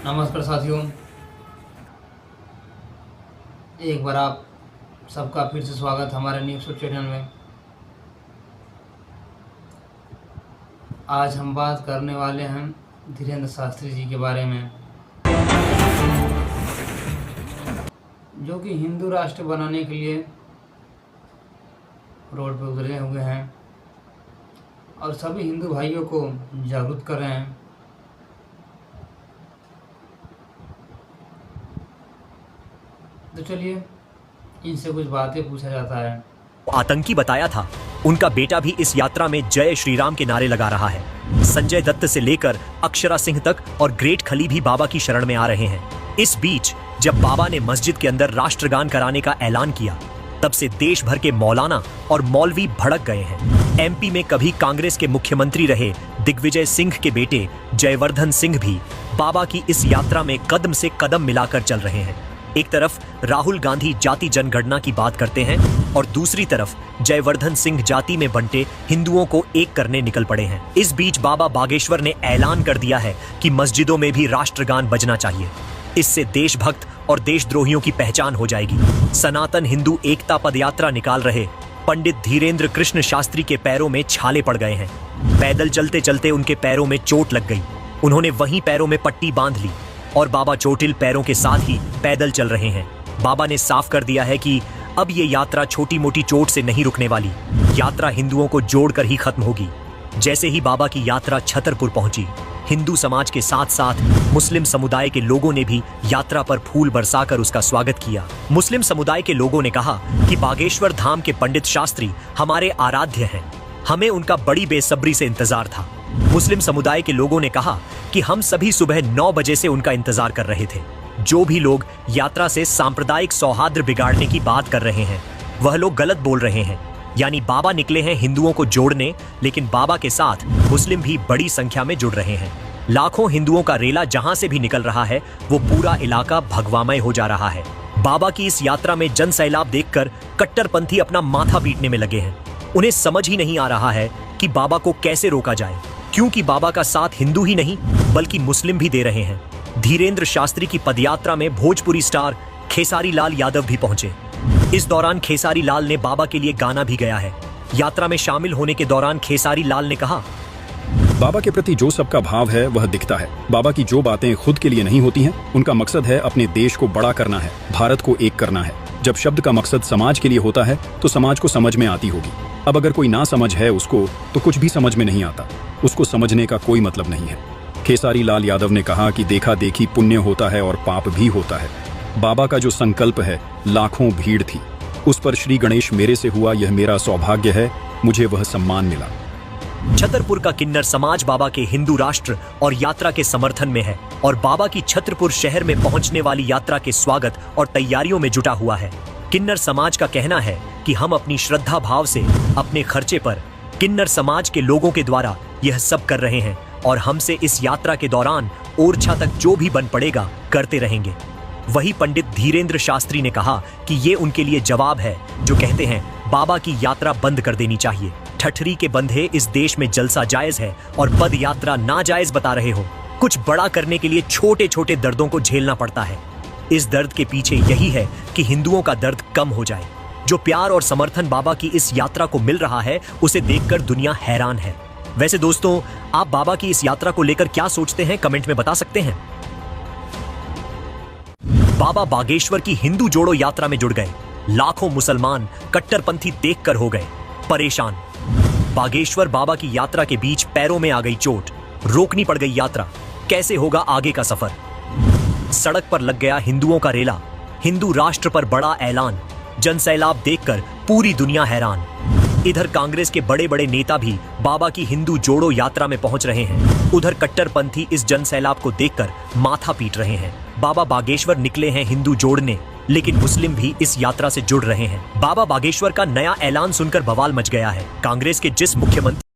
नमस्कार साथियों, एक बार आप सबका फिर से स्वागत हमारे न्यूज़ चैनल में। आज हम बात करने वाले हैं धीरेन्द्र शास्त्री जी के बारे में, जो कि हिंदू राष्ट्र बनाने के लिए रोड पर उतरे हुए हैं और सभी हिंदू भाइयों को जागरूक कर रहे हैं। तो चलिए इनसे कुछ बातें पूछा जाता है। आतंकी बताया था, उनका बेटा भी इस यात्रा में जय श्री राम के नारे लगा रहा है। संजय दत्त से लेकर अक्षरा सिंह तक और ग्रेट खली भी बाबा की शरण में आ रहे हैं। इस बीच जब बाबा ने मस्जिद के अंदर राष्ट्रगान कराने का ऐलान किया, तब से देश भर के मौलाना और मौलवी भड़क गए हैं। एमपी में कभी कांग्रेस के मुख्यमंत्री रहे दिग्विजय सिंह के बेटे जयवर्धन सिंह भी बाबा की इस यात्रा में कदम से कदम मिलाकर चल रहे हैं। एक तरफ राहुल गांधी जाति जनगणना की बात करते हैं और दूसरी तरफ जयवर्धन सिंह जाति में बंटे हिंदुओं को एक करने निकल पड़े हैं। इस बीच बाबा बागेश्वर ने ऐलान कर दिया है कि मस्जिदों में भी राष्ट्रगान बजना चाहिए। इससे देशभक्त और देशद्रोहियों की पहचान हो जाएगी। सनातन हिंदू एकता पदयात्रा निकाल रहे पंडित धीरेन्द्र कृष्ण शास्त्री के पैरों में छाले पड़ गए हैं। पैदल चलते चलते उनके पैरों में चोट लग गई। उन्होंने वहीं पैरों में पट्टी बांध ली और बाबा चोटिल पैरों के साथ ही पैदल चल रहे हैं। बाबा ने साफ कर दिया है कि अब ये यात्रा छोटी मोटी चोट से नहीं रुकने वाली। यात्रा हिंदुओं को जोड़कर ही खत्म होगी। जैसे ही बाबा की यात्रा छतरपुर पहुंची, हिंदू समाज के साथ साथ मुस्लिम समुदाय के लोगों ने भी यात्रा पर फूल बरसाकर उसका स्वागत किया। मुस्लिम समुदाय के लोगों ने कहा कि बागेश्वर धाम के पंडित शास्त्री हमारे आराध्य हैं, हमें उनका बड़ी बेसब्री से इंतजार था। मुस्लिम समुदाय के लोगों ने कहा कि हम सभी सुबह 9 बजे से उनका इंतजार कर रहे थे। जो भी लोग यात्रा से सांप्रदायिक सौहार्द बिगाड़ने की बात कर रहे हैं, वह लोग गलत बोल रहे हैं। यानी बाबा निकले हैं हिंदुओं को जोड़ने, लेकिन बाबा के साथ मुस्लिम भी बड़ी संख्या में जुड़ रहे हैं। लाखों हिंदुओं का रेला जहां से भी निकल रहा है, वो पूरा इलाका भगवामय हो जा रहा है। बाबा की इस यात्रा में जन सैलाब देखकर कट्टरपंथी अपना माथा पीटने में लगे हैं। उन्हें समझ ही नहीं आ रहा है कि बाबा को कैसे रोका जाए, क्योंकि बाबा का साथ हिंदू ही नहीं बल्कि मुस्लिम भी दे रहे हैं। धीरेन्द्र शास्त्री की पदयात्रा में भोजपुरी स्टार खेसारी लाल यादव भी पहुंचे। इस दौरान खेसारी लाल ने बाबा के लिए गाना भी गाया है। यात्रा में शामिल होने के दौरान खेसारी लाल ने कहा, बाबा के प्रति जो सबका भाव है वह दिखता है। बाबा की जो बातें खुद के लिए नहीं होती हैं, उनका मकसद है अपने देश को बड़ा करना है, भारत को एक करना है। जब शब्द का मकसद समाज के लिए होता है तो समाज को समझ में आती होगी। अब अगर कोई ना समझ है उसको, तो कुछ भी समझ में नहीं आता। उसको समझने का कोई मतलब नहीं है। खेसारी लाल यादव ने कहा कि देखा देखी पुण्य होता है और पाप भी होता है। बाबा का जो संकल्प है, लाखों भीड़ थी, उस पर श्री गणेश मेरे से हुआ, यह मेरा सौभाग्य है, मुझे वह सम्मान मिला। छतरपुर का किन्नर समाज बाबा के हिंदू राष्ट्र और यात्रा के समर्थन में है और बाबा की छतरपुर शहर में पहुंचने वाली यात्रा के स्वागत और तैयारियों में जुटा हुआ है। किन्नर समाज का कहना है कि हम अपनी श्रद्धा भाव से अपने खर्चे पर किन्नर समाज के लोगों के द्वारा यह सब कर रहे हैं और हमसे इस यात्रा के दौरान ओरछा तक जो भी बन पड़ेगा करते रहेंगे। वही पंडित धीरेन्द्र शास्त्री ने कहा कि ये उनके लिए जवाब है जो कहते हैं बाबा की यात्रा बंद कर देनी चाहिए। ठठरी के बंधे इस देश में जलसा जायज है और पद यात्रा नाजायज बता रहे हो। कुछ बड़ा करने के लिए छोटे छोटे दर्दों को झेलना पड़ता है। इस दर्द के पीछे यही है कि हिंदुओं का दर्द कम हो जाए। जो प्यार और समर्थन बाबा की इस यात्रा को मिल रहा है, उसे देखकर दुनिया हैरान है। वैसे दोस्तों, आप बाबा की इस यात्रा को लेकर क्या सोचते हैं, कमेंट में बता सकते हैं। बाबा बागेश्वर की हिंदू जोड़ो यात्रा में जुड़ गए। लाखों मुसलमान कट्टरपंथी देखकर हो गए परेशान। बागेश्वर बाबा की यात्रा के बीच पैरों में आ गई चोट, रोकनी पड़ गई यात्रा। कैसे होगा आगे का सफर? सड़क पर लग गया हिंदुओं का रेला। हिंदू राष्ट्र पर बड़ा ऐलान। जनसैलाब देखकर पूरी दुनिया हैरान। इधर कांग्रेस के बड़े बड़े नेता भी बाबा की हिंदू जोड़ो यात्रा में पहुंच रहे हैं। उधर कट्टरपंथी इस जनसैलाब को देखकर माथा पीट रहे हैं। बाबा बागेश्वर निकले हैं हिंदू जोड़ने, लेकिन मुस्लिम भी इस यात्रा से जुड़ रहे हैं। बाबा बागेश्वर का नया ऐलान सुनकर बवाल मच गया है। कांग्रेस के जिस मुख्यमंत्री